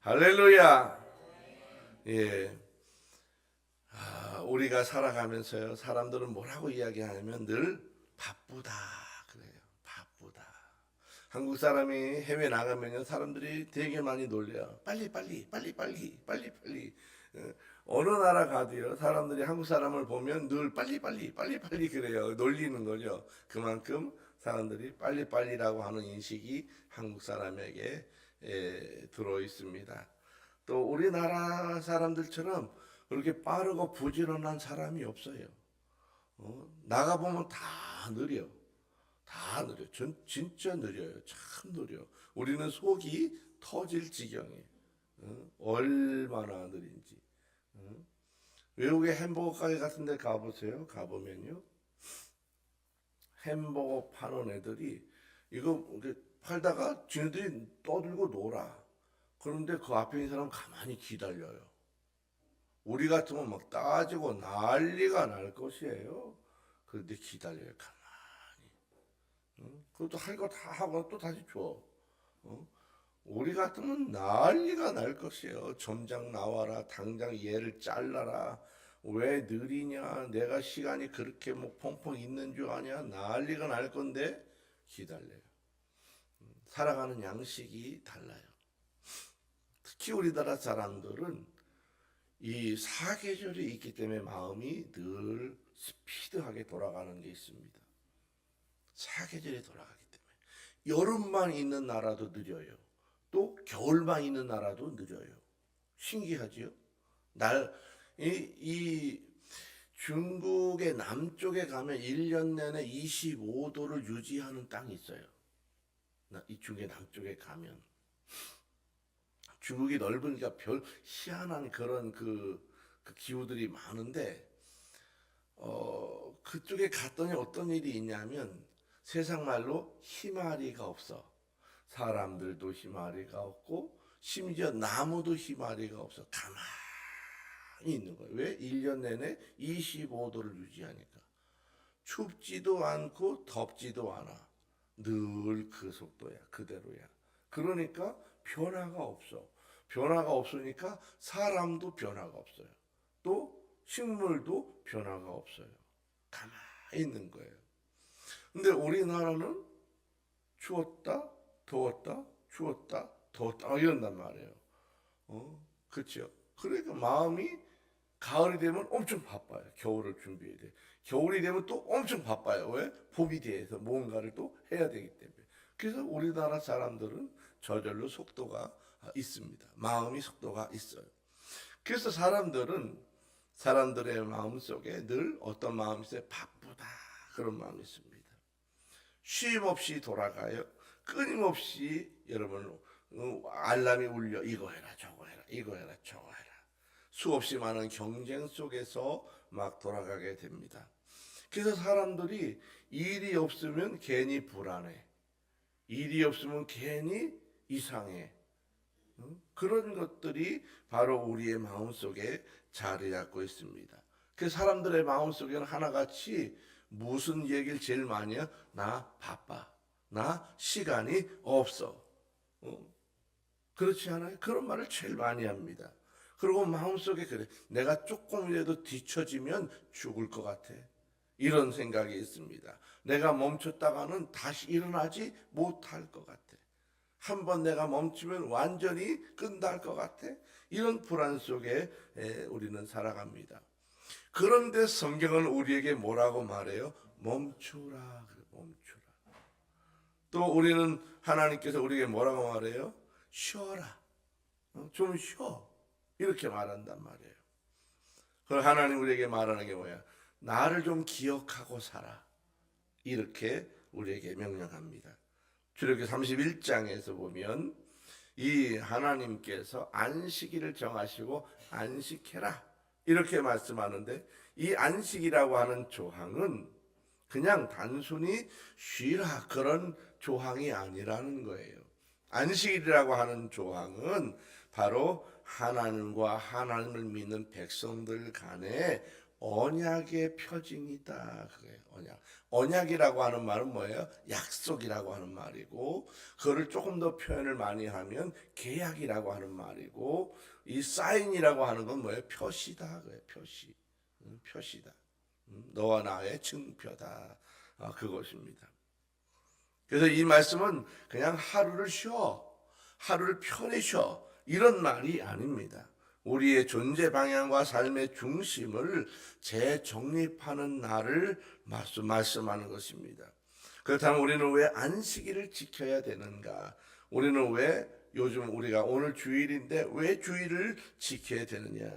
할렐루야. 예. 우리가 살아가면서요, 사람들은 뭐라고 이야기하냐면 늘 바쁘다 그래요. 바쁘다. 한국 사람이 해외 나가면요, 사람들이 되게 많이 놀려요. 빨리 빨리 빨리 빨리 빨리 빨리. 어느 나라 가도요, 사람들이 한국 사람을 보면 늘 빨리 빨리 빨리 빨리 그래요. 놀리는 거죠. 그만큼 사람들이 빨리 빨리라고 하는 인식이 한국 사람에게 들어 있습니다. 또 우리나라 사람들처럼 그렇게 빠르고 부지런한 사람이 없어요. 나가보면 다 느려. 다 느려. 진짜 느려요. 참 느려. 우리는 속이 터질 지경이에요. 얼마나 느린지. 외국의 햄버거 가게 같은 데 가보세요. 가보면요, 햄버거 파는 애들이 이거 팔다가 지네들이 떠들고 놀아. 그런데 그 앞에 있는 사람 가만히 기다려요. 우리 같으면 막 따지고 난리가 날 것이에요. 그런데 기다려요, 가만히. 그것도 할 거 다 하고 또 다시 줘. 어? 우리 같으면 난리가 날 것이에요. 점장 나와라, 당장 얘를 잘라라. 왜 느리냐? 내가 시간이 그렇게 뭐 펑펑 있는 줄 아냐? 난리가 날 건데 기다려요. 살아가는 양식이 달라요. 특히 우리나라 사람들은 이 사계절이 있기 때문에 마음이 늘 스피드하게 돌아가는 게 있습니다. 사계절이 돌아가기 때문에 여름만 있는 나라도 느려요. 또 겨울만 있는 나라도 느려요. 신기하지요? 이 중국의 남쪽에 가면 1년 내내 25도를 유지하는 땅이 있어요. 이 중국의 남쪽에 가면 중국이 넓으니까 별 희한한 그런 그 기후들이 많은데, 그쪽에 갔더니 어떤 일이 있냐면 세상 말로 희마리가 없어. 사람들도 희마리가 없고 심지어 나무도 희마리가 없어. 가만히 있는 거예요. 왜? 1년 내내 25도를 유지하니까. 춥지도 않고 덥지도 않아. 늘 그 속도야. 그대로야. 그러니까 변화가 없어. 변화가 없으니까 사람도 변화가 없어요. 또 식물도 변화가 없어요. 가만히 있는 거예요. 근데 우리나라는 추웠다, 더웠다, 추웠다, 더웠다 이런단 말이에요. 그렇죠. 그러니까 마음이 가을이 되면 엄청 바빠요. 겨울을 준비해야 돼. 겨울이 되면 또 엄청 바빠요. 왜? 봄이 돼서 뭔가를 또 해야 되기 때문에. 그래서 우리나라 사람들은 저절로 속도가 있습니다. 마음이 속도가 있어요. 그래서 사람들의 마음 속에 늘 어떤 마음이 있어요? 바쁘다. 그런 마음이 있습니다. 쉼 없이 돌아가요. 끊임없이 여러분 알람이 울려. 이거 해라 저거 해라 이거 해라 저거 해라. 수없이 많은 경쟁 속에서 막 돌아가게 됩니다. 그래서 사람들이 일이 없으면 괜히 불안해. 일이 없으면 괜히 이상해. 그런 것들이 바로 우리의 마음속에 자리 잡고 있습니다. 그 사람들의 마음속에는 하나같이 무슨 얘기를 제일 많이 해요? 나 바빠. 나 시간이 없어. 그렇지 않아요? 그런 말을 제일 많이 합니다. 그리고 마음속에 그래. 내가 조금이라도 뒤처지면 죽을 것 같아. 이런 생각이 있습니다. 내가 멈췄다가는 다시 일어나지 못할 것 같아. 한번 내가 멈추면 완전히 끝날 것 같아. 이런 불안 속에 우리는 살아갑니다. 그런데 성경은 우리에게 뭐라고 말해요? 멈추라. 멈추라. 또 우리는 하나님께서 우리에게 뭐라고 말해요? 쉬어라. 좀 쉬어. 이렇게 말한단 말이에요. 그럼 하나님 우리에게 말하는 게 뭐야? 나를 좀 기억하고 살아. 이렇게 우리에게 명령합니다. 출애굽기 31장에서 보면 이 하나님께서 안식일을 정하시고 안식해라 이렇게 말씀하는데, 이 안식이라고 하는 조항은 그냥 단순히 쉬라 그런 조항이 아니라는 거예요. 안식일이라고 하는 조항은 바로 하나님과 하나님을 믿는 백성들 간에 언약의 표징이다. 그거예요. 언약. 언약이라고 하는 말은 뭐예요? 약속이라고 하는 말이고, 그거를 조금 더 표현을 많이 하면 계약이라고 하는 말이고, 이 사인이라고 하는 건 뭐예요? 표시다. 그거예요. 표시. 표시다. 너와 나의 증표다. 그것입니다. 그래서 이 말씀은 그냥 하루를 쉬어, 하루를 편히 쉬어, 이런 말이 아닙니다. 우리의 존재 방향과 삶의 중심을 재정립하는 날을 말씀하는 것입니다. 그렇다면 우리는 왜 안식일을 지켜야 되는가? 우리는 왜 요즘 우리가 오늘 주일인데 왜 주일을 지켜야 되느냐?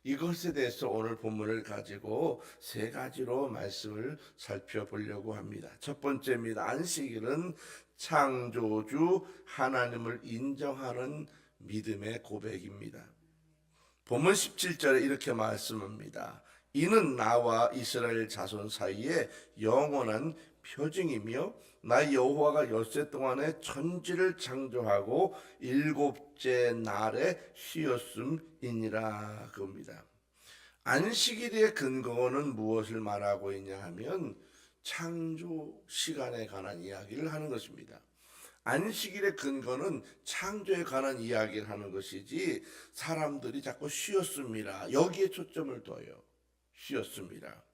이것에 대해서 오늘 본문을 가지고 세 가지로 말씀을 살펴보려고 합니다. 첫 번째입니다. 안식일은 창조주 하나님을 인정하는 믿음의 고백입니다. 본문 17절에 이렇게 말씀합니다. 이는 나와 이스라엘 자손 사이에 영원한 표징이며 나 여호와가 엿새 동안에 천지를 창조하고 일곱째 날에 쉬었음이니라. 그겁니다. 안식일의 근거는 무엇을 말하고 있냐 하면 창조 시간에 관한 이야기를 하는 것입니다. 안식일의 근거는 창조에 관한 이야기를 하는 것이지 사람들이 자꾸 쉬었습니다. 여기에 초점을 둬요. 쉬었습니다.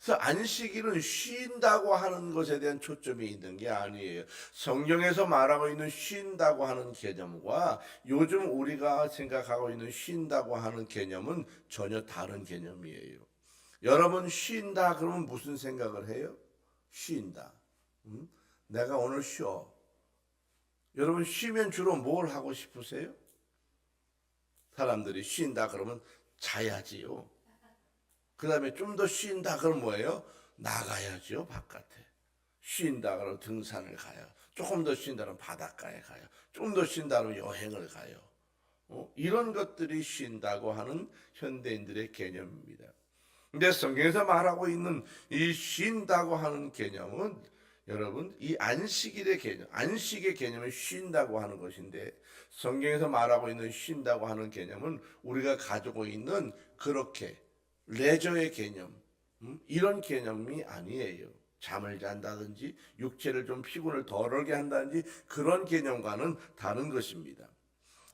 그래서 안식일은 쉰다고 하는 것에 대한 초점이 있는 게 아니에요. 성경에서 말하고 있는 쉰다고 하는 개념과 요즘 우리가 생각하고 있는 쉰다고 하는 개념은 전혀 다른 개념이에요. 여러분 쉰다 그러면 무슨 생각을 해요? 쉰다. 내가 오늘 쉬어. 여러분 쉬면 주로 뭘 하고 싶으세요? 사람들이 쉰다 그러면 자야지요. 그 다음에 좀 더 쉰다 그러면 뭐예요? 나가야죠, 바깥에. 쉰다 그러면 등산을 가요. 조금 더 쉰다 그러면 바닷가에 가요. 좀 더 쉰다 그러면 여행을 가요. 이런 것들이 쉰다고 하는 현대인들의 개념입니다. 근데 성경에서 말하고 있는 이 쉰다고 하는 개념은 여러분 이 안식일의 개념, 안식의 개념은 쉰다고 하는 것인데 성경에서 말하고 있는 쉰다고 하는 개념은 우리가 가지고 있는 그렇게 레저의 개념, 이런 개념이 아니에요. 잠을 잔다든지 육체를 좀 피곤을 덜하게 한다든지 그런 개념과는 다른 것입니다.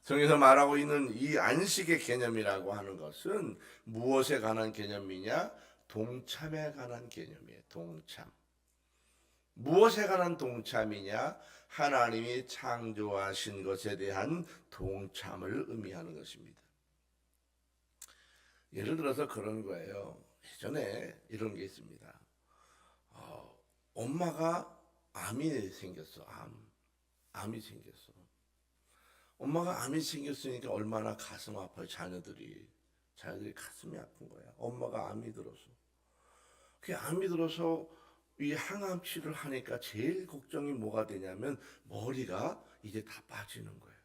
성경에서 말하고 있는 이 안식의 개념이라고 하는 것은 무엇에 관한 개념이냐? 동참에 관한 개념이에요. 동참. 무엇에 관한 동참이냐? 하나님이 창조하신 것에 대한 동참을 의미하는 것입니다. 예를 들어서 그런 거예요. 예전에 이런 게 있습니다. 엄마가 암이 생겼어. 암이 생겼어. 엄마가 암이 생겼으니까 얼마나 가슴 아파요. 자녀들이 가슴이 아픈 거야. 엄마가 암이 들어서. 그 암이 들어서 이 항암 치료를 하니까 제일 걱정이 뭐가 되냐면 머리가 이제 다 빠지는 거예요.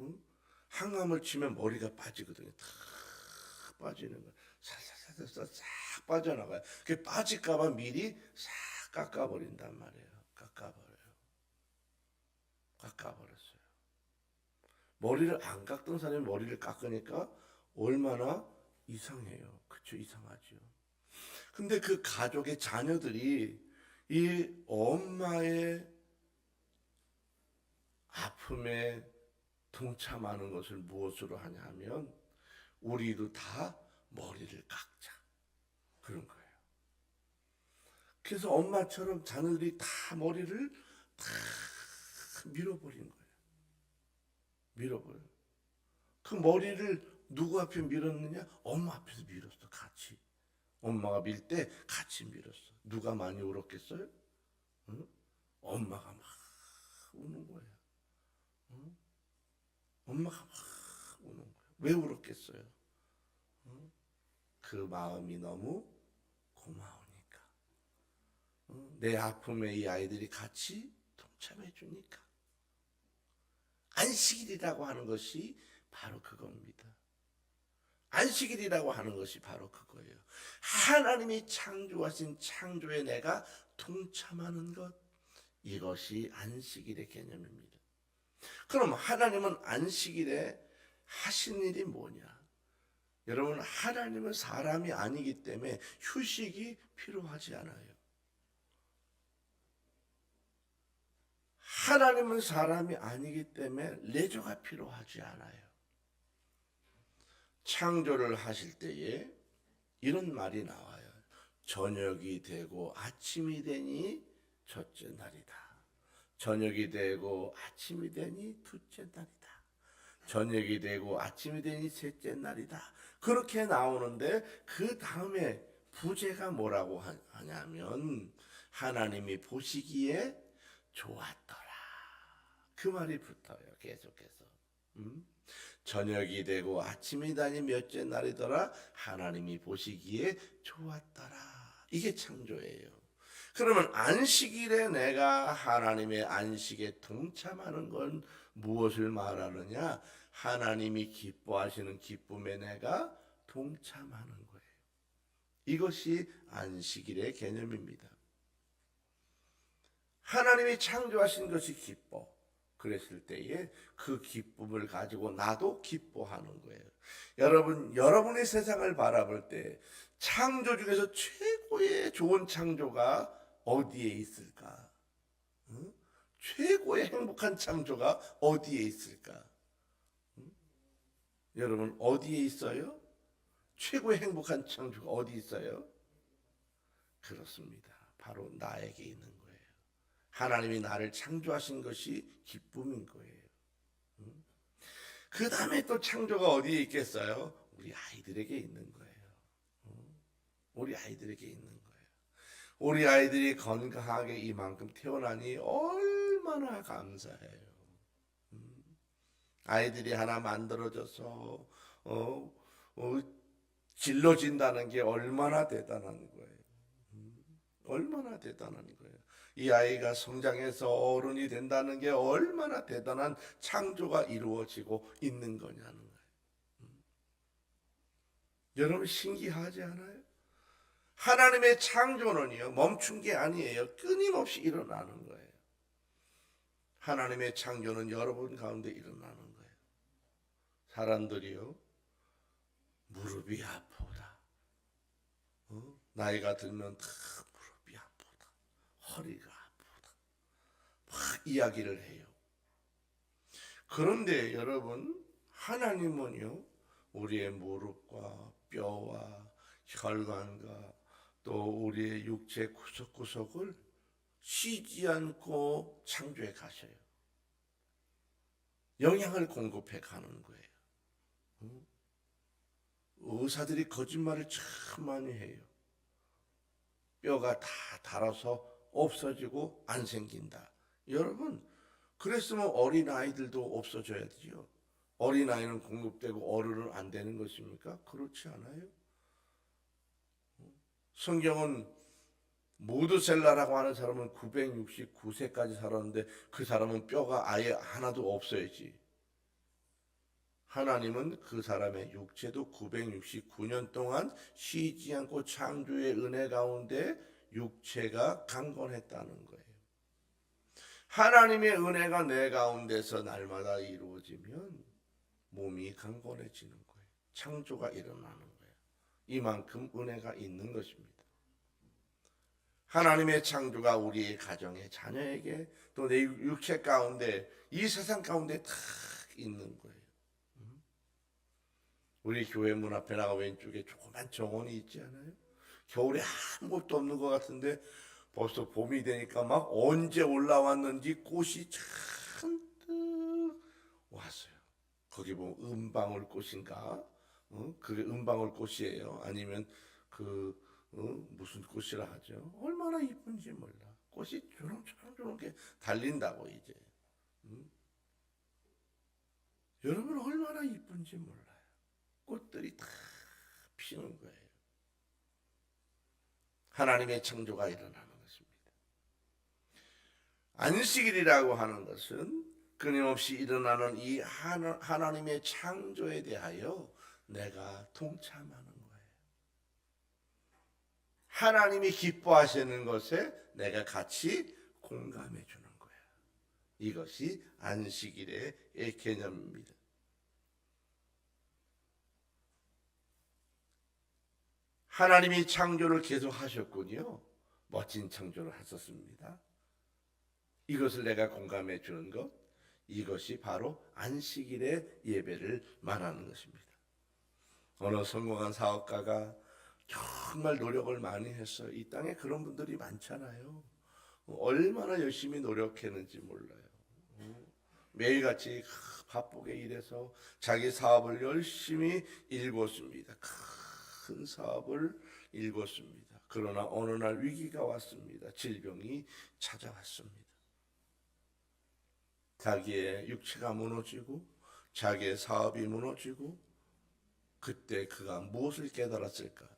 응? 항암을 치면 머리가 빠지거든요. 다 빠지는 거예요. 살살살살 싹 빠져나가요. 그게 빠질까봐 미리 싹 깎아버린단 말이에요. 깎아버렸어요. 머리를 안 깎던 사람이 머리를 깎으니까 얼마나 이상해요. 그쵸? 이상하죠. 근데 그 가족의 자녀들이 이 엄마의 아픔에 동참하는 것을 무엇으로 하냐 하면 우리도 다 머리를 깎자. 그런 거예요. 그래서 엄마처럼 자녀들이 다 머리를 다 밀어버린 거예요. 밀어버려. 그 머리를 누구 앞에 밀었느냐? 엄마 앞에서 밀었어. 같이. 엄마가 밀 때 같이 밀었어. 누가 많이 울었겠어요? 응? 엄마가 막 우는 거예요. 응? 엄마가 막 우는 거예요. 왜 울었겠어요? 응? 그 마음이 너무 고마우니까. 응? 내 아픔에 이 아이들이 같이 동참해 주니까. 안식일이라고 하는 것이 바로 그겁니다. 안식일이라고 하는 것이 바로 그거예요. 하나님이 창조하신 창조에 내가 동참하는 것, 이것이 안식일의 개념입니다. 그럼 하나님은 안식일에 하신 일이 뭐냐? 여러분, 하나님은 사람이 아니기 때문에 휴식이 필요하지 않아요. 하나님은 사람이 아니기 때문에 레저가 필요하지 않아요. 창조를 하실 때에 이런 말이 나와요. 저녁이 되고 아침이 되니 첫째 날이다. 저녁이 되고 아침이 되니 둘째 날이다. 저녁이 되고 아침이 되니 셋째 날이다. 그렇게 나오는데 그 다음에 부제가 뭐라고 하냐면 하나님이 보시기에 좋았더라. 그 말이 붙어요. 계속해서. 저녁이 되고 아침이 되니 몇째 날이더라. 하나님이 보시기에 좋았더라. 이게 창조예요. 그러면 안식일에 내가 하나님의 안식에 동참하는 건 무엇을 말하느냐? 하나님이 기뻐하시는 기쁨에 내가 동참하는 거예요. 이것이 안식일의 개념입니다. 하나님이 창조하신 것이 기뻐. 그랬을 때에 그 기쁨을 가지고 나도 기뻐하는 거예요. 여러분, 여러분의 세상을 바라볼 때 창조 중에서 최고의 좋은 창조가 어디에 있을까? 응? 최고의 행복한 창조가 어디에 있을까? 응? 여러분, 어디에 있어요? 최고의 행복한 창조가 어디 있어요? 그렇습니다. 바로 나에게 있는 거예요. 하나님이 나를 창조하신 것이 기쁨인 거예요. 그 다음에 또 창조가 어디에 있겠어요? 우리 아이들에게 있는 거예요. 우리 아이들에게 있는 거예요. 우리 아이들이 건강하게 이만큼 태어나니 얼마나 감사해요. 아이들이 하나 만들어져서 질러진다는 게 얼마나 대단한 거예요. 얼마나 대단한 거예요. 이 아이가 성장해서 어른이 된다는 게 얼마나 대단한 창조가 이루어지고 있는 거냐는 거예요. 여러분, 신기하지 않아요? 하나님의 창조는요, 멈춘 게 아니에요. 끊임없이 일어나는 거예요. 하나님의 창조는 여러분 가운데 일어나는 거예요. 사람들이요, 무릎이 아프다. 나이가 들면 다 무릎이 아프다. 허리가 아프다. 막 이야기를 해요. 그런데 여러분, 하나님은요, 우리의 무릎과 뼈와 혈관과 또 우리의 육체 구석구석을 쉬지 않고 창조해 가셔요. 영양을 공급해 가는 거예요. 의사들이 거짓말을 참 많이 해요. 뼈가 다 닳아서 없어지고 안 생긴다. 여러분, 그랬으면 어린아이들도 없어져야지요. 어린아이는 공급되고 어른은 안 되는 것입니까? 그렇지 않아요. 성경은 모두셀라라고 하는 사람은 969세까지 살았는데 그 사람은 뼈가 아예 하나도 없어야지. 하나님은 그 사람의 육체도 969년 동안 쉬지 않고 창조의 은혜 가운데 육체가 강건했다는 거예요. 하나님의 은혜가 내 가운데서 날마다 이루어지면 몸이 강건해지는 거예요. 창조가 일어나는 거예요. 이만큼 은혜가 있는 것입니다. 하나님의 창조가 우리의 가정의 자녀에게 또 내 육체 가운데 이 세상 가운데 다 있는 거예요. 우리 교회 문 앞에 나가 왼쪽에 조그만 정원이 있지 않아요? 겨울에 아무것도 없는 것 같은데 벌써 봄이 되니까 막 언제 올라왔는지 꽃이 잔뜩 왔어요. 거기 보면 은방울꽃인가? 그게 은방울꽃이에요. 아니면 무슨 꽃이라 하죠? 얼마나 이쁜지 몰라. 꽃이 주렁주렁주렁게 달린다고 이제. 여러분, 얼마나 이쁜지 몰라요. 꽃들이 다 피는 거예요. 하나님의 창조가 일어나는 것입니다. 안식일이라고 하는 것은 끊임없이 일어나는 이 하나님의 창조에 대하여 내가 동참하는 거예요. 하나님이 기뻐하시는 것에 내가 같이 공감해 주는 거예요. 이것이 안식일의 개념입니다. 하나님이 창조를 계속 하셨군요. 멋진 창조를 하셨습니다. 이것을 내가 공감해 주는 것, 이것이 바로 안식일의 예배를 말하는 것입니다. 어느 성공한 사업가가 정말 노력을 많이 했어요. 이 땅에 그런 분들이 많잖아요. 얼마나 열심히 노력했는지 몰라요. 매일같이 바쁘게 일해서 자기 사업을 열심히 일궜습니다. 큰 사업을 일궜습니다. 그러나 어느 날 위기가 왔습니다. 질병이 찾아왔습니다. 자기의 육체가 무너지고 자기의 사업이 무너지고, 그때 그가 무엇을 깨달았을까?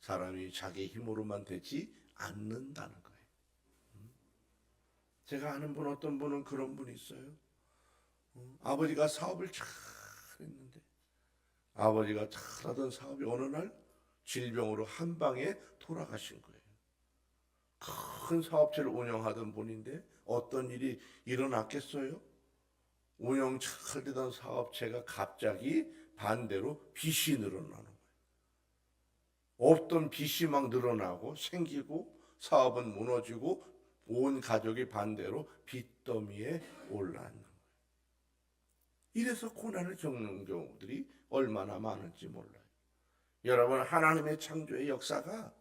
사람이 자기 힘으로만 되지 않는다는 거예요. 제가 아는 분, 어떤 분은 그런 분이 있어요. 아버지가 사업을 잘 했는데, 아버지가 잘하던 사업이 어느 날 질병으로 한 방에 돌아가신 거예요. 큰 사업체를 운영하던 분인데 어떤 일이 일어났겠어요? 운영 잘 되던 사업체가 갑자기 반대로 빚이 늘어나는 거예요. 없던 빚이 막 늘어나고 생기고, 사업은 무너지고, 온 가족이 반대로 빚더미에 올라앉는 거예요. 이래서 고난을 겪는 경우들이 얼마나 많은지 몰라요. 여러분, 하나님의 창조의 역사가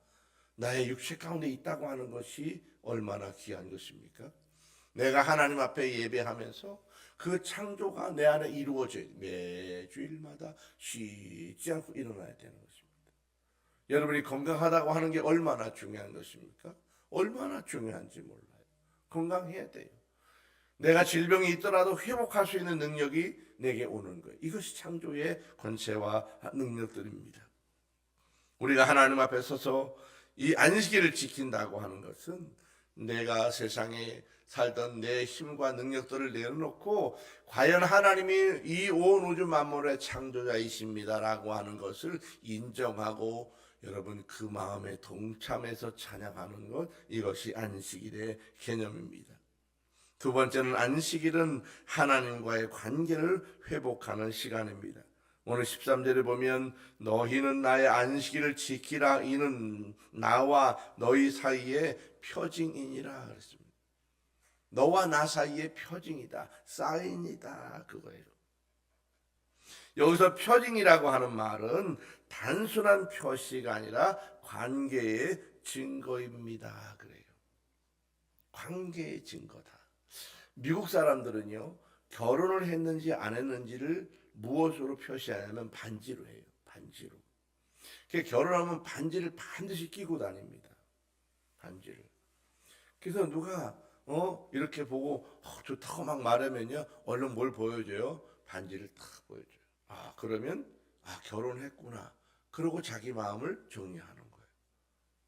나의 육체 가운데 있다고 하는 것이 얼마나 귀한 것입니까? 내가 하나님 앞에 예배하면서 그 창조가 내 안에 이루어져야 돼. 매주일마다 쉬지 않고 일어나야 되는 것입니다. 여러분이 건강하다고 하는 게 얼마나 중요한 것입니까? 얼마나 중요한지 몰라요. 건강해야 돼요. 내가 질병이 있더라도 회복할 수 있는 능력이 내게 오는 거예요. 이것이 창조의 권세와 능력들입니다. 우리가 하나님 앞에 서서 이 안식일을 지킨다고 하는 것은 내가 세상에 살던 내 힘과 능력들을 내려놓고 과연 하나님이 이 온 우주 만물의 창조자이십니다라고 하는 것을 인정하고, 여러분 그 마음에 동참해서 찬양하는 것, 이것이 안식일의 개념입니다. 두 번째는, 안식일은 하나님과의 관계를 회복하는 시간입니다. 오늘 13절에 보면 너희는 나의 안식일을 지키라, 이는 나와 너희 사이에 표징이니라 그랬습니다. 너와 나 사이에 표징이다, 사인이다, 그거예요. 여기서 표징이라고 하는 말은 단순한 표시가 아니라 관계의 증거입니다 그래요. 관계의 증거다. 미국 사람들은요, 결혼을 했는지 안 했는지를 무엇으로 표시하냐면 반지로 해요. 반지로. 결혼하면 반지를 반드시 끼고 다닙니다. 반지를. 그래서 누가 이렇게 보고 좋다고 막 말하면요, 얼른 뭘 보여줘요? 반지를 딱 보여줘요. 그러면 결혼했구나. 그러고 자기 마음을 정리하는 거예요.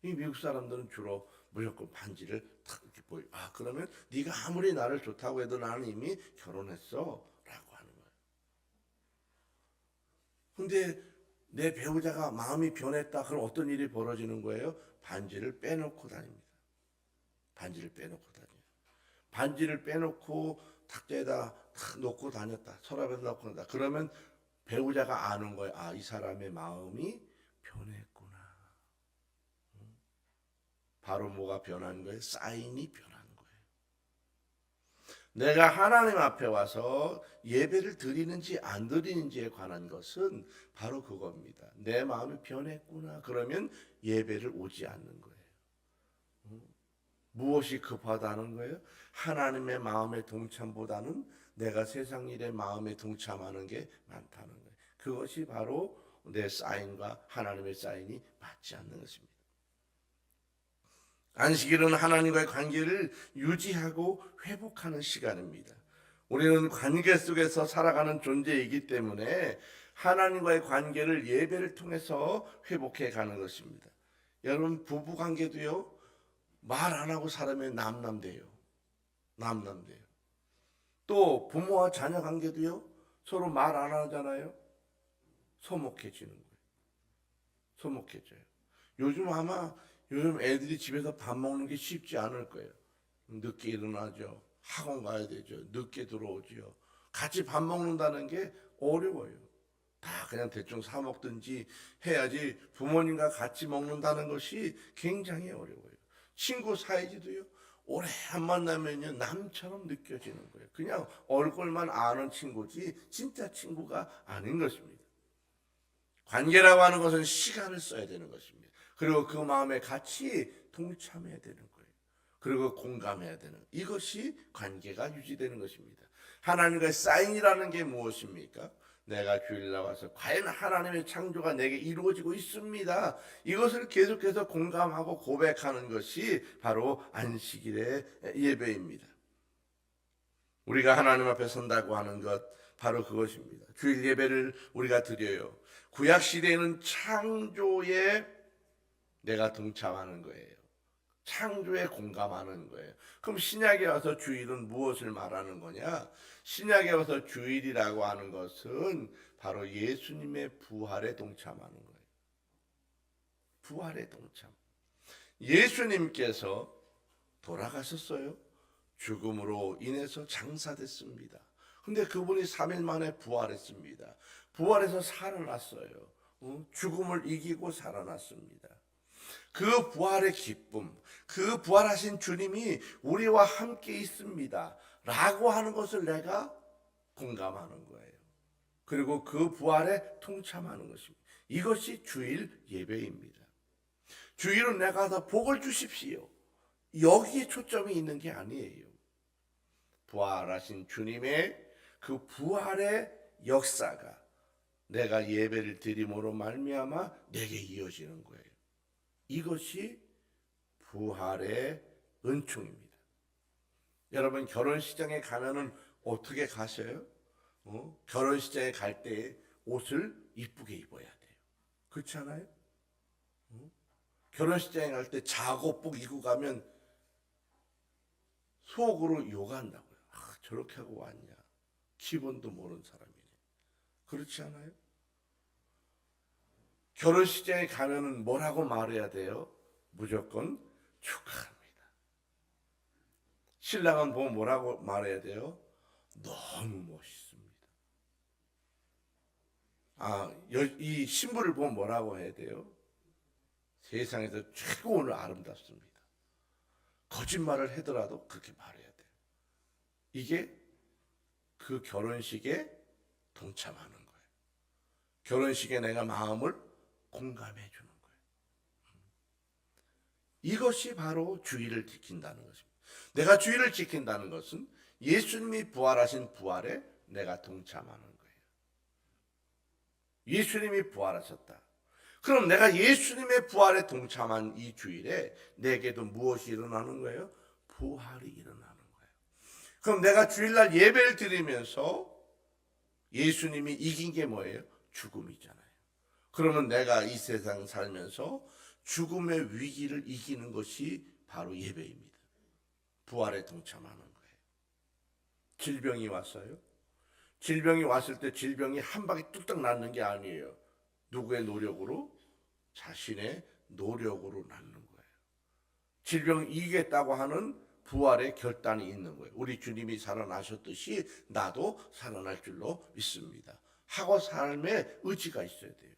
이 미국 사람들은 주로 무조건 반지를 탁 이렇게 보여. 그러면 네가 아무리 나를 좋다고 해도 나는 이미 결혼했어 라고 하는 거예요. 근데 내 배우자가 마음이 변했다, 그럼 어떤 일이 벌어지는 거예요? 반지를 빼놓고 다닙니다. 반지를 빼놓고 다녀요. 반지를 빼놓고 탁자에다 탁 놓고 다녔다, 서랍에 놓고 다녔다. 그러면 배우자가 아는 거예요. 이 사람의 마음이 변했구나. 바로 뭐가 변한 거예요? 사인이 변한 거예요. 내가 하나님 앞에 와서 예배를 드리는지 안 드리는지에 관한 것은 바로 그겁니다. 내 마음이 변했구나. 그러면 예배를 오지 않는 거예요. 무엇이 급하다는 거예요? 하나님의 마음의 동참보다는 내가 세상 일에 마음에 동참하는 게 많다는 거예요. 그것이 바로 내 사인과 하나님의 사인이 맞지 않는 것입니다. 안식일은 하나님과의 관계를 유지하고 회복하는 시간입니다. 우리는 관계 속에서 살아가는 존재이기 때문에 하나님과의 관계를 예배를 통해서 회복해 가는 것입니다. 여러분, 부부 관계도요, 말 안 하고 살면 남남돼요. 남남돼요. 또 부모와 자녀 관계도요, 서로 말 안 하잖아요. 서먹해지는 거예요. 서먹해져요. 요즘 애들이 집에서 밥 먹는 게 쉽지 않을 거예요. 늦게 일어나죠. 학원 가야 되죠. 늦게 들어오죠. 같이 밥 먹는다는 게 어려워요. 다 그냥 대충 사 먹든지 해야지 부모님과 같이 먹는다는 것이 굉장히 어려워요. 친구 사이즈도요. 오래 안 만나면요 남처럼 느껴지는 거예요. 그냥 얼굴만 아는 친구지 진짜 친구가 아닌 것입니다. 관계라고 하는 것은 시간을 써야 되는 것입니다. 그리고 그 마음에 같이 동참해야 되는 거예요. 그리고 공감해야 되는 이것이 관계가 유지되는 것입니다. 하나님과의 사인이라는 게 무엇입니까? 내가 주일 나와서 과연 하나님의 창조가 내게 이루어지고 있습니다. 이것을 계속해서 공감하고 고백하는 것이 바로 안식일의 예배입니다. 우리가 하나님 앞에 선다고 하는 것 바로 그것입니다. 주일 예배를 우리가 드려요. 구약 시대에는 창조에 내가 동참하는 거예요. 창조에 공감하는 거예요. 그럼 신약에 와서 주일은 무엇을 말하는 거냐? 신약에 와서 주일이라고 하는 것은 바로 예수님의 부활에 동참하는 거예요. 부활에 동참. 예수님께서 돌아가셨어요. 죽음으로 인해서 장사됐습니다. 근데 그분이 3일 만에 부활했습니다. 부활해서 살아났어요. 죽음을 이기고 살아났습니다. 그 부활의 기쁨, 그 부활하신 주님이 우리와 함께 있습니다. 라고 하는 것을 내가 공감하는 거예요. 그리고 그 부활에 동참하는 것입니다. 이것이 주일 예배입니다. 주일은 내가 더 복을 주십시오. 여기에 초점이 있는 게 아니에요. 부활하신 주님의 그 부활의 역사가 내가 예배를 드림으로 말미암아 내게 이어지는 거예요. 이것이 부활의 은총입니다. 여러분 결혼식장에 가면은 어떻게 가셔요? 결혼식장에 갈 때 옷을 이쁘게 입어야 돼요. 그렇지 않아요? 결혼식장에 갈 때 작업복 입고 가면 속으로 욕한다고요. 저렇게 하고 왔냐? 기본도 모르는 사람이네. 그렇지 않아요? 결혼식장에 가면은 뭐라고 말해야 돼요? 무조건 축하합니다. 신랑은 보면 뭐라고 말해야 돼요? 너무 멋있습니다. 이 신부를 보면 뭐라고 해야 돼요? 세상에서 최고 오늘 아름답습니다. 거짓말을 하더라도 그렇게 말해야 돼요. 이게 그 결혼식에 동참하는 거예요. 결혼식에 내가 마음을 공감해 주는 거예요. 이것이 바로 주일을 지킨다는 것입니다. 내가 주일을 지킨다는 것은 예수님이 부활하신 부활에 내가 동참하는 거예요. 예수님이 부활하셨다. 그럼 내가 예수님의 부활에 동참한 이 주일에 내게도 무엇이 일어나는 거예요? 부활이 일어나는 거예요. 그럼 내가 주일날 예배를 드리면서 예수님이 이긴 게 뭐예요? 죽음이잖아요. 그러면 내가 이 세상 살면서 죽음의 위기를 이기는 것이 바로 예배입니다. 부활에 동참하는 거예요. 질병이 왔어요. 질병이 왔을 때 질병이 한 방에 뚝딱 낫는 게 아니에요. 누구의 노력으로? 자신의 노력으로 낫는 거예요. 질병을 이기겠다고 하는 부활의 결단이 있는 거예요. 우리 주님이 살아나셨듯이 나도 살아날 줄로 믿습니다. 하고 삶에 의지가 있어야 돼요.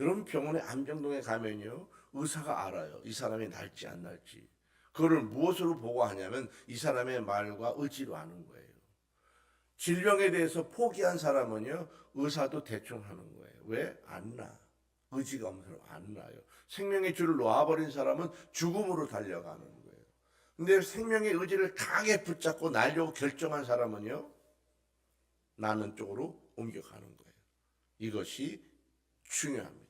여러분 병원에 암병동에 가면요 의사가 알아요. 이 사람이 낫지 안 낫지. 그거를 무엇으로 보고 하냐면 이 사람의 말과 의지로 아는 거예요. 질병에 대해서 포기한 사람은요 의사도 대충 하는 거예요. 왜? 안 나. 의지가 없는 사람 안 나요. 생명의 줄을 놓아버린 사람은 죽음으로 달려가는 거예요. 근데 생명의 의지를 강하게 붙잡고 날려고 결정한 사람은요 나는 쪽으로 옮겨가는 거예요. 이것이 중요합니다.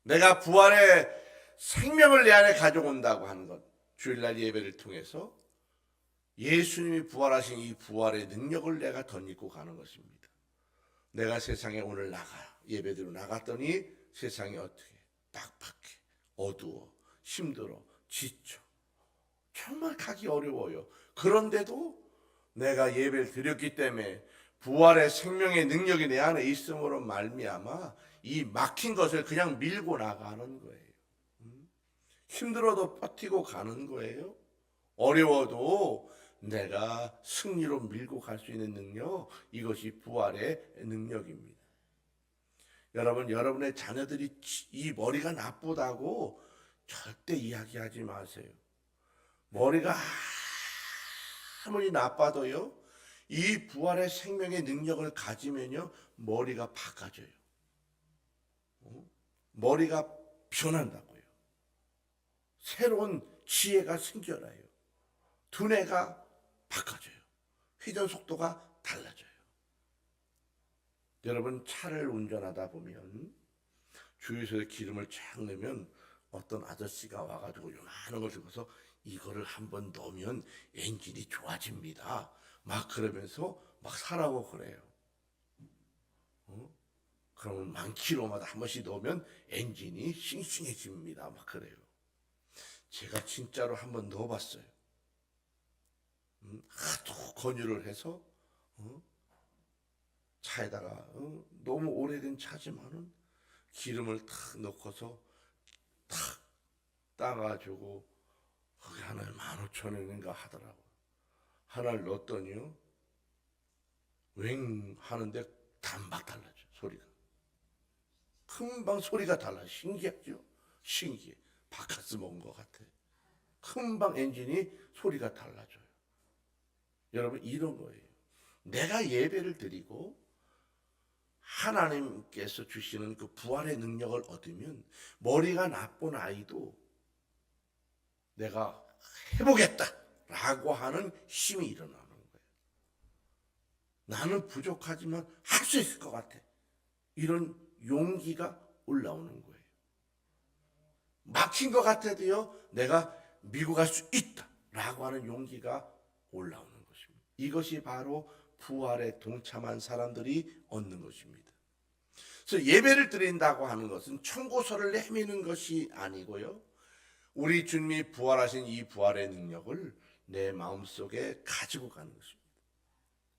내가 부활의 생명을 내 안에 가져온다고 하는 것, 주일날 예배를 통해서 예수님이 부활하신 이 부활의 능력을 내가 덧입고 가는 것입니다. 내가 세상에 오늘 예배드리러 나갔더니 세상이 어떻게 빡빡해, 어두워, 힘들어, 지쳐, 정말 가기 어려워요. 그런데도 내가 예배를 드렸기 때문에 부활의 생명의 능력이 내 안에 있음으로 말미암아 이 막힌 것을 그냥 밀고 나가는 거예요. 힘들어도 버티고 가는 거예요. 어려워도 내가 승리로 밀고 갈 수 있는 능력, 이것이 부활의 능력입니다. 여러분, 여러분의 자녀들이 이 머리가 나쁘다고 절대 이야기하지 마세요. 머리가 아무리 나빠도요, 이 부활의 생명의 능력을 가지면요, 머리가 바꿔져요. 머리가 변한다고요. 새로운 지혜가 생겨나요. 두뇌가 바꿔져요. 회전 속도가 달라져요. 여러분, 차를 운전하다 보면 주유소에 기름을 쫙 넣으면 어떤 아저씨가 와가지고 요만한 걸 들고서 이거를 한번 넣으면 엔진이 좋아집니다. 막 그러면서 막 사라고 그래요. 그러면 만 킬로마다 한 번씩 넣으면 엔진이 싱싱해집니다. 막 그래요. 제가 진짜로 한번 넣어봤어요. 하도 권유를 해서 차에다가 너무 오래된 차지만은 기름을 탁 넣고서 탁 따가지고 그게 하나에 15,000원인가 하더라고요. 하나를 넣었더니요, 웽 하는데 단박 달라져, 소리가. 금방 소리가 달라요. 신기하죠? 신기해. 바카스 먹은 것 같아. 금방 엔진이 소리가 달라져요. 여러분, 이런 거예요. 내가 예배를 드리고 하나님께서 주시는 그 부활의 능력을 얻으면 머리가 나쁜 아이도 내가 해보겠다라고 하는 힘이 일어나는 거예요. 나는 부족하지만 할 수 있을 것 같아. 이런 용기가 올라오는 거예요. 막힌 것 같아도요, 내가 밀고 갈 수 있다라고 하는 용기가 올라오는 것입니다. 이것이 바로 부활에 동참한 사람들이 얻는 것입니다. 그래서 예배를 드린다고 하는 것은 청고서를 내미는 것이 아니고요, 우리 주님이 부활하신 이 부활의 능력을 내 마음속에 가지고 가는 것입니다.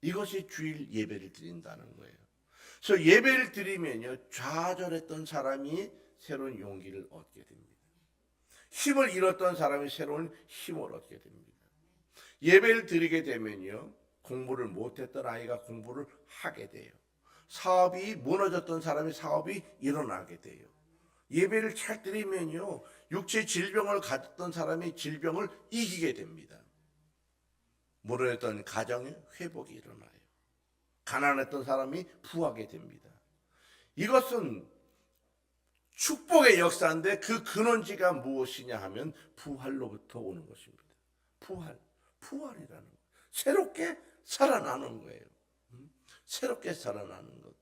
이것이 주일 예배를 드린다는 거예요. 그래서 예배를 드리면요, 좌절했던 사람이 새로운 용기를 얻게 됩니다. 힘을 잃었던 사람이 새로운 힘을 얻게 됩니다. 예배를 드리게 되면요, 공부를 못했던 아이가 공부를 하게 돼요. 사업이 무너졌던 사람이 사업이 일어나게 돼요. 예배를 잘 드리면요, 육체 질병을 가졌던 사람이 질병을 이기게 됩니다. 무너졌던 가정에 회복이 일어나요. 가난했던 사람이 부하게 됩니다. 이것은 축복의 역사인데 그 근원지가 무엇이냐 하면 부활로부터 오는 것입니다. 부활이라는 것. 새롭게 살아나는 거예요. 새롭게 살아나는 것.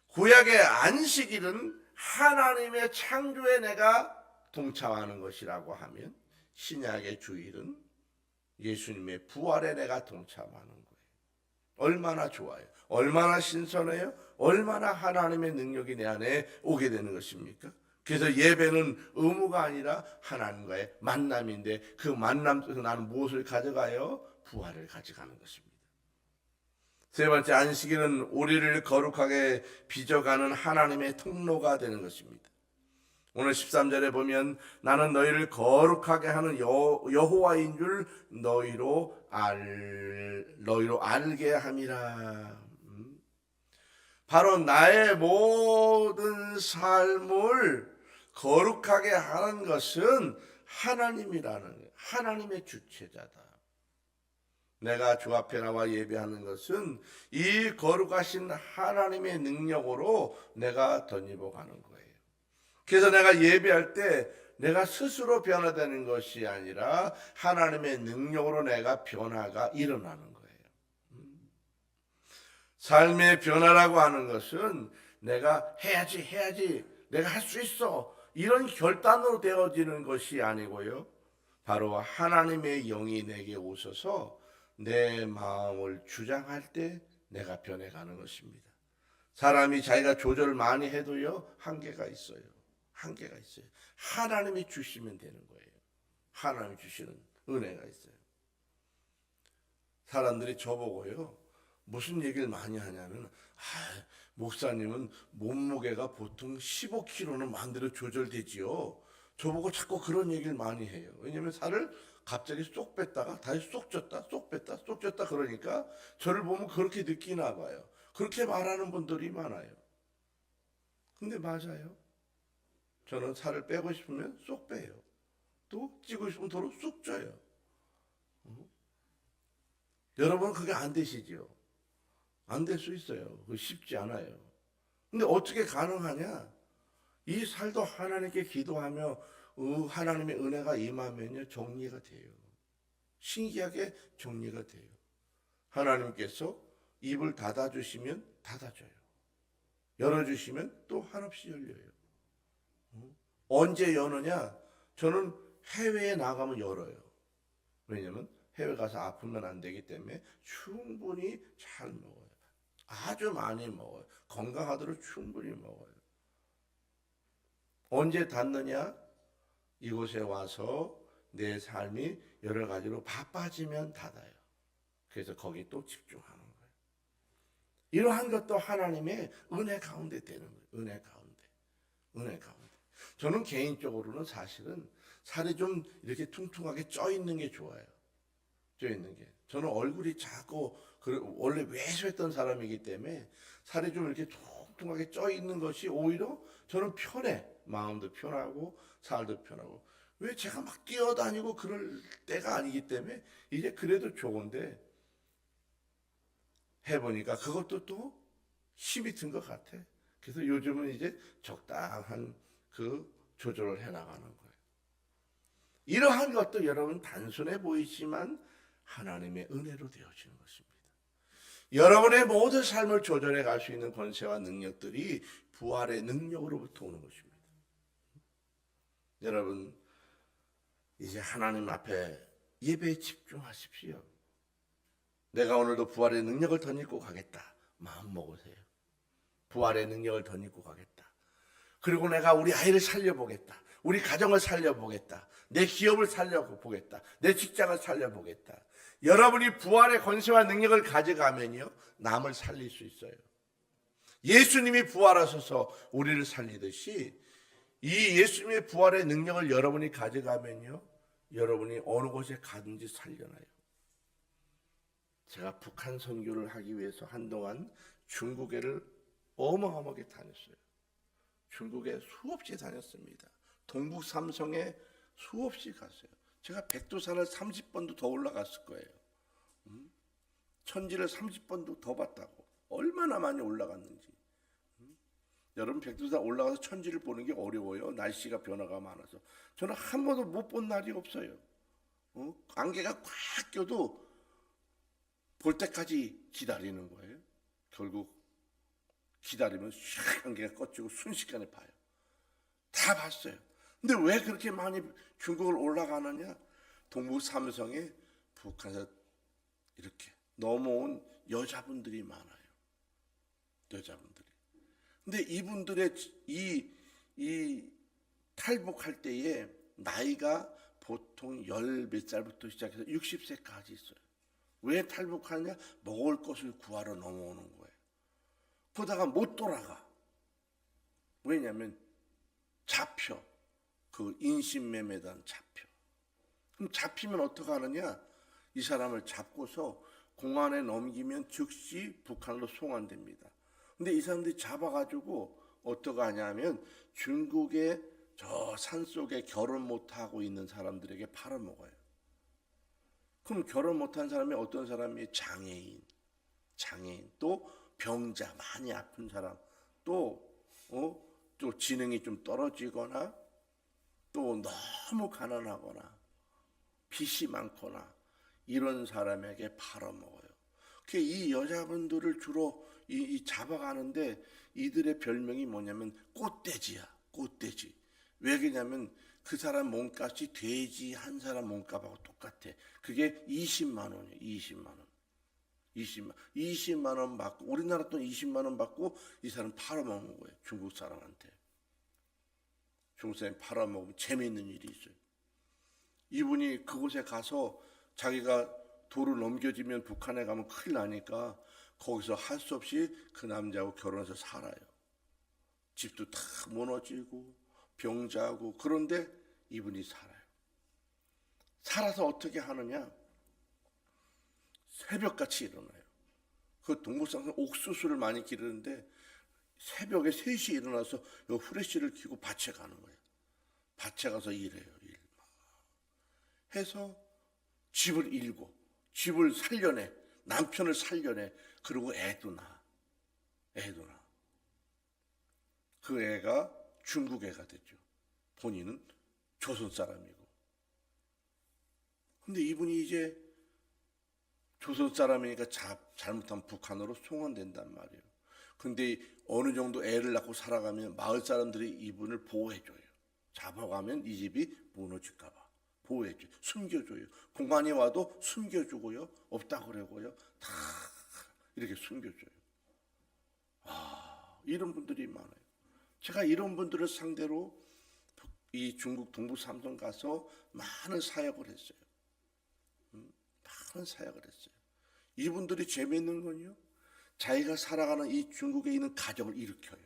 구약의 안식일은 하나님의 창조에 내가 동참하는 것이라고 하면, 신약의 주일은 예수님의 부활에 내가 동참하는 거예요. 얼마나 좋아요. 얼마나 신선해요. 얼마나 하나님의 능력이 내 안에 오게 되는 것입니까? 그래서 예배는 의무가 아니라 하나님과의 만남인데, 그 만남 속에서 나는 무엇을 가져가요? 부활을 가져가는 것입니다. 세 번째, 안식일은 우리를 거룩하게 빚어가는 하나님의 통로가 되는 것입니다. 오늘 13절에 보면 나는 너희를 거룩하게 하는 여호와인 줄 너희로 알게 함이라. 바로 나의 모든 삶을 거룩하게 하는 것은 하나님이라는 거예요. 하나님의 주체자다. 내가 주 앞에 나와 예배하는 것은 이 거룩하신 하나님의 능력으로 내가 덧입어 가는 거예요. 그래서 내가 예배할 때 내가 스스로 변화되는 것이 아니라 하나님의 능력으로 내가 변화가 일어나는 거예요. 삶의 변화라고 하는 것은 내가 해야지, 내가 할 수 있어, 이런 결단으로 되어지는 것이 아니고요, 바로 하나님의 영이 내게 오셔서 내 마음을 주장할 때 내가 변해가는 것입니다. 사람이 자기가 조절을 많이 해도요, 한계가 있어요. 하나님이 주시면 되는 거예요. 하나님이 주시는 은혜가 있어요. 사람들이 저보고요, 무슨 얘기를 많이 하냐면, 목사님은 몸무게가 보통 15kg는 마음대로 조절되지요. 저보고 자꾸 그런 얘기를 많이 해요. 왜냐하면 살을 갑자기 쏙 뺐다가 다시 쏙 줬다, 쏙 뺐다, 쏙 줬다 그러니까 저를 보면 그렇게 느끼나 봐요. 그렇게 말하는 분들이 많아요. 근데 맞아요. 저는 살을 빼고 싶으면 쏙 빼요. 또 찌고 싶으면 도로 쑥 쪄요. 여러분은 그게 안 되시죠? 안 될 수 있어요. 그거 쉽지 않아요. 근데 어떻게 가능하냐? 이 살도 하나님께 기도하며 하나님의 은혜가 임하면요 정리가 돼요. 신기하게 정리가 돼요. 하나님께서 입을 닫아주시면 닫아줘요. 열어주시면 또 한없이 열려요. 언제 여느냐? 저는 해외에 나가면 열어요. 왜냐하면 해외 가서 아프면 안 되기 때문에 충분히 잘 먹어요. 아주 많이 먹어요. 건강하도록 충분히 먹어요. 언제 닫느냐? 이곳에 와서 내 삶이 여러 가지로 바빠지면 닫아요. 그래서 거기 또 집중하는 거예요. 이러한 것도 하나님의 은혜 가운데 되는 거예요. 은혜 가운데. 은혜 가운데. 저는 개인적으로는 사실은 살이 좀 이렇게 퉁퉁하게 쪄 있는 게 좋아요. 쪄 있는 게. 저는 얼굴이 작고 원래 왜소했던 사람이기 때문에 살이 좀 이렇게 퉁퉁하게 쪄 있는 것이 오히려 저는 편해. 마음도 편하고 살도 편하고. 왜 제가 막 뛰어다니고 그럴 때가 아니기 때문에 이제 그래도 좋은데 해보니까 그것도 또 힘이 든 것 같아. 그래서 요즘은 이제 적당한 그 조절을 해나가는 거예요. 이러한 것도 여러분 단순해 보이지만 하나님의 은혜로 되어지는 것입니다. 여러분의 모든 삶을 조절해 갈 수 있는 권세와 능력들이 부활의 능력으로부터 오는 것입니다. 여러분 이제 하나님 앞에 예배에 집중하십시오. 내가 오늘도 부활의 능력을 덧입고 가겠다. 마음 먹으세요. 부활의 능력을 덧입고 가겠다. 그리고 내가 우리 아이를 살려보겠다. 우리 가정을 살려보겠다. 내 기업을 살려보겠다. 내 직장을 살려보겠다. 여러분이 부활의 권세와 능력을 가져가면요 남을 살릴 수 있어요. 예수님이 부활하셔서 우리를 살리듯이 이 예수님의 부활의 능력을 여러분이 가져가면요 여러분이 어느 곳에 가든지 살려놔요. 제가 북한 선교를 하기 위해서 한동안 중국에를 어마어마하게 다녔어요. 중국에 수없이 다녔습니다. 동북 삼성에 수없이 갔어요. 제가 백두산을 30번도 더 올라갔을 거예요. 천지를 30번도 더 봤다고. 얼마나 많이 올라갔는지. 여러분 백두산 올라가서 천지를 보는 게 어려워요. 날씨가 변화가 많아서. 저는 한 번도 못 본 날이 없어요. 안개가 꽉 껴도 볼 때까지 기다리는 거예요. 결국 기다리면 샥 안개가 꺼지고 순식간에 봐요. 다 봤어요. 근데 왜 그렇게 많이 중국을 올라가느냐? 동북 삼성에 북한에서 이렇게 넘어온 여자분들이 많아요. 여자분들이. 근데 이분들의 이 탈북할 때에 나이가 보통 10몇 살부터 시작해서 60세까지 있어요. 왜 탈북하느냐? 먹을 것을 구하러 넘어오는 거예요. 그러다가 못 돌아가. 왜냐하면 잡혀. 그 인신매매단 잡혀. 그럼 잡히면 어떻게 하느냐? 이 사람을 잡고서 공안에 넘기면 즉시 북한으로 송환됩니다. 근데 이 사람들이 잡아가지고 어떻게 하냐면 중국의 저 산속에 결혼 못하고 있는 사람들에게 팔아먹어요. 그럼 결혼 못한 사람이 어떤 사람이 장애인, 또 병자, 많이 아픈 사람, 또 지능이 좀 떨어지거나 또 너무 가난하거나 빚이 많거나 이런 사람에게 팔아먹어요. 이 여자분들을 주로 잡아가는데 이들의 별명이 뭐냐면 꽃돼지야. 꽃돼지. 왜 그러냐면 그 사람 몸값이 돼지 한 사람 몸값하고 똑같아. 그게 20만 원이에요. 20만 원. 20만 원 받고 우리나라 돈 20만 원 받고 이 사람 팔아먹는 거예요. 중국 사람한테. 중국 사람이 팔아먹으면 재미있는 일이 있어요. 이분이 그곳에 가서 자기가 도를 넘겨지면 북한에 가면 큰일 나니까 거기서 할 수 없이 그 남자하고 결혼해서 살아요. 집도 다 무너지고 병자고 그런데 이분이 살아요. 살아서 어떻게 하느냐? 새벽같이 일어나요. 그 동부상선 옥수수를 많이 기르는데 새벽에 3시에 일어나서 요 후레쉬를 켜고 밭에 가는 거예요. 밭에 가서 일해요. 일 해서 집을 일고 집을 살려내, 남편을 살려내, 그리고 애도 낳아. 그 애가 중국 애가 됐죠. 본인은 조선 사람이고. 근데 이분이 이제 조선 사람이니까 잘못하면 북한으로 송환된단 말이에요. 근데 어느 정도 애를 낳고 살아가면 마을 사람들이 이분을 보호해줘요. 잡아가면 이 집이 무너질까 봐 보호해줘요. 숨겨줘요. 공안이 와도 숨겨주고요. 없다 그러고요. 다 이렇게 숨겨줘요. 이런 분들이 많아요. 제가 이런 분들을 상대로 이 중국 동부 삼성 가서 많은 사역을 했어요. 많은 사역을 했어요. 이분들이 재미있는 건요, 자기가 살아가는 이 중국에 있는 가정을 일으켜요.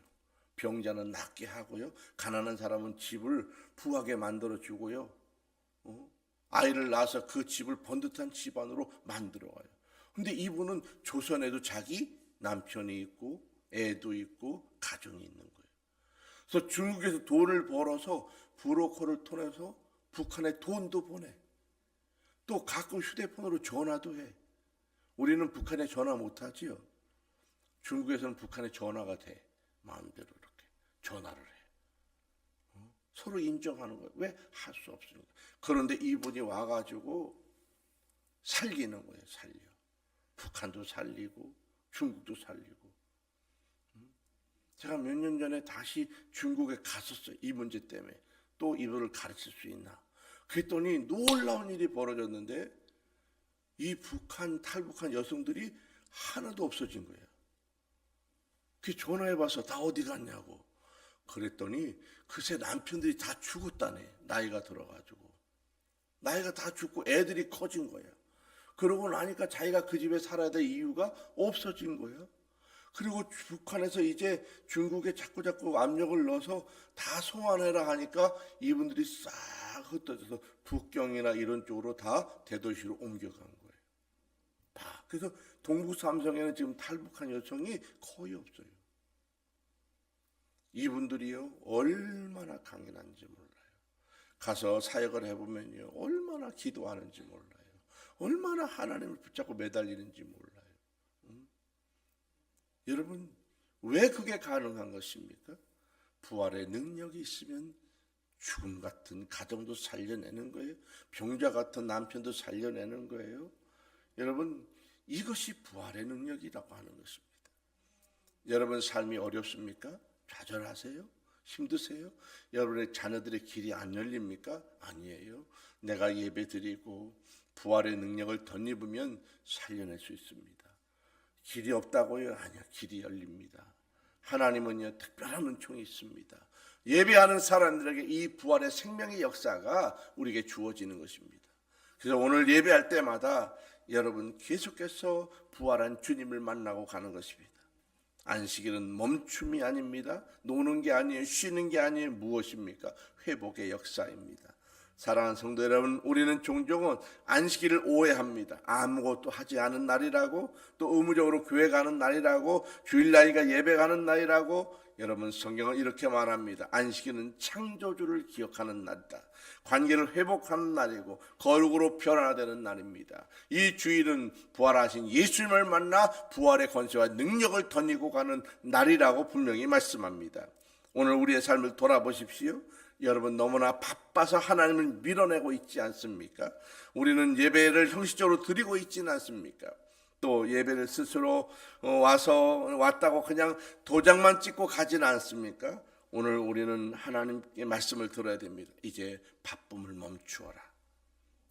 병자는 낫게 하고요, 가난한 사람은 집을 부하게 만들어 주고요, 아이를 낳아서 그 집을 번듯한 집안으로 만들어와요. 근데 이분은 조선에도 자기 남편이 있고 애도 있고 가정이 있는 거예요. 그래서 중국에서 돈을 벌어서 브로커를 통해서 북한에 돈도 보내. 또 가끔 휴대폰으로 전화도 해. 우리는 북한에 전화 못하지요. 중국에서는 북한에 전화가 돼. 마음대로 이렇게 전화를 해. 서로 인정하는 거예요. 왜? 할 수 없으니까. 그런데 이분이 와가지고 살리는 거예요. 살려. 북한도 살리고 중국도 살리고. 제가 몇 년 전에 다시 중국에 갔었어요. 이 문제 때문에. 또 이분을 가르칠 수 있나. 그랬더니 놀라운 일이 벌어졌는데 이 탈북한 여성들이 하나도 없어진 거예요. 그 전화해봐서 다 어디 갔냐고. 그랬더니 그새 남편들이 다 죽었다네. 나이가 들어가지고. 나이가 다 죽고 애들이 커진 거야. 그러고 나니까 자기가 그 집에 살아야 될 이유가 없어진 거예요. 그리고 북한에서 이제 중국에 자꾸 압력을 넣어서 다 송환해라 하니까 이분들이 싹 흩어져서 북경이나 이런 쪽으로 다 대도시로 옮겨간 거예요. 그래서 동부 삼성에는 지금 탈북한 여성이 거의 없어요. 이분들이요, 얼마나 강인한지 몰라요. 가서 사역을 해보면요, 얼마나 기도하는지 몰라요. 얼마나 하나님을 붙잡고 매달리는지 몰라요. 여러분, 왜 그게 가능한 것입니까? 부활의 능력이 있으면 죽음 같은 가정도 살려내는 거예요. 병자 같은 남편도 살려내는 거예요. 여러분, 이것이 부활의 능력이라고 하는 것입니다. 여러분 삶이 어렵습니까? 좌절하세요? 힘드세요? 여러분의 자녀들의 길이 안 열립니까? 아니에요. 내가 예배드리고 부활의 능력을 덧입으면 살려낼 수 있습니다. 길이 없다고요? 아니요, 길이 열립니다. 하나님은요, 특별한 은총이 있습니다. 예배하는 사람들에게 이 부활의 생명의 역사가 우리에게 주어지는 것입니다. 그래서 오늘 예배할 때마다 여러분 계속해서 부활한 주님을 만나고 가는 것입니다. 안식일은 멈춤이 아닙니다. 노는 게 아니에요. 쉬는 게 아니에요. 무엇입니까? 회복의 역사입니다. 사랑하는 성도 여러분, 우리는 종종은 안식일을 오해합니다. 아무것도 하지 않은 날이라고, 또 의무적으로 교회 가는 날이라고, 주일날이가 예배 가는 날이라고. 여러분, 성경은 이렇게 말합니다. 안식일은 창조주를 기억하는 날이다. 관계를 회복하는 날이고 거룩으로 변화되는 날입니다. 이 주일은 부활하신 예수님을 만나 부활의 권세와 능력을 덧입고 가는 날이라고 분명히 말씀합니다. 오늘 우리의 삶을 돌아보십시오. 여러분, 너무나 바빠서 하나님을 밀어내고 있지 않습니까? 우리는 예배를 형식적으로 드리고 있지는 않습니까? 또 예배를 스스로 왔다고 그냥 도장만 찍고 가지는 않습니까? 오늘 우리는 하나님의 말씀을 들어야 됩니다. 이제 바쁨을 멈추어라.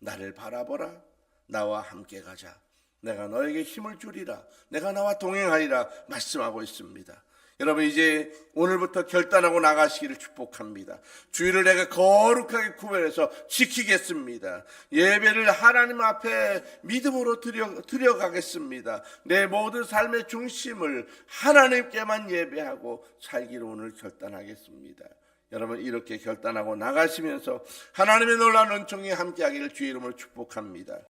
나를 바라보라. 나와 함께 가자. 내가 너에게 힘을 주리라. 내가 나와 동행하리라 말씀하고 있습니다. 여러분, 이제 오늘부터 결단하고 나가시기를 축복합니다. 주일을 내가 거룩하게 구별해서 지키겠습니다. 예배를 하나님 앞에 믿음으로 드려가겠습니다. 내 모든 삶의 중심을 하나님께만 예배하고 살기로 오늘 결단하겠습니다. 여러분 이렇게 결단하고 나가시면서 하나님의 놀라운 은총이 함께하기를 주의 이름으로 축복합니다.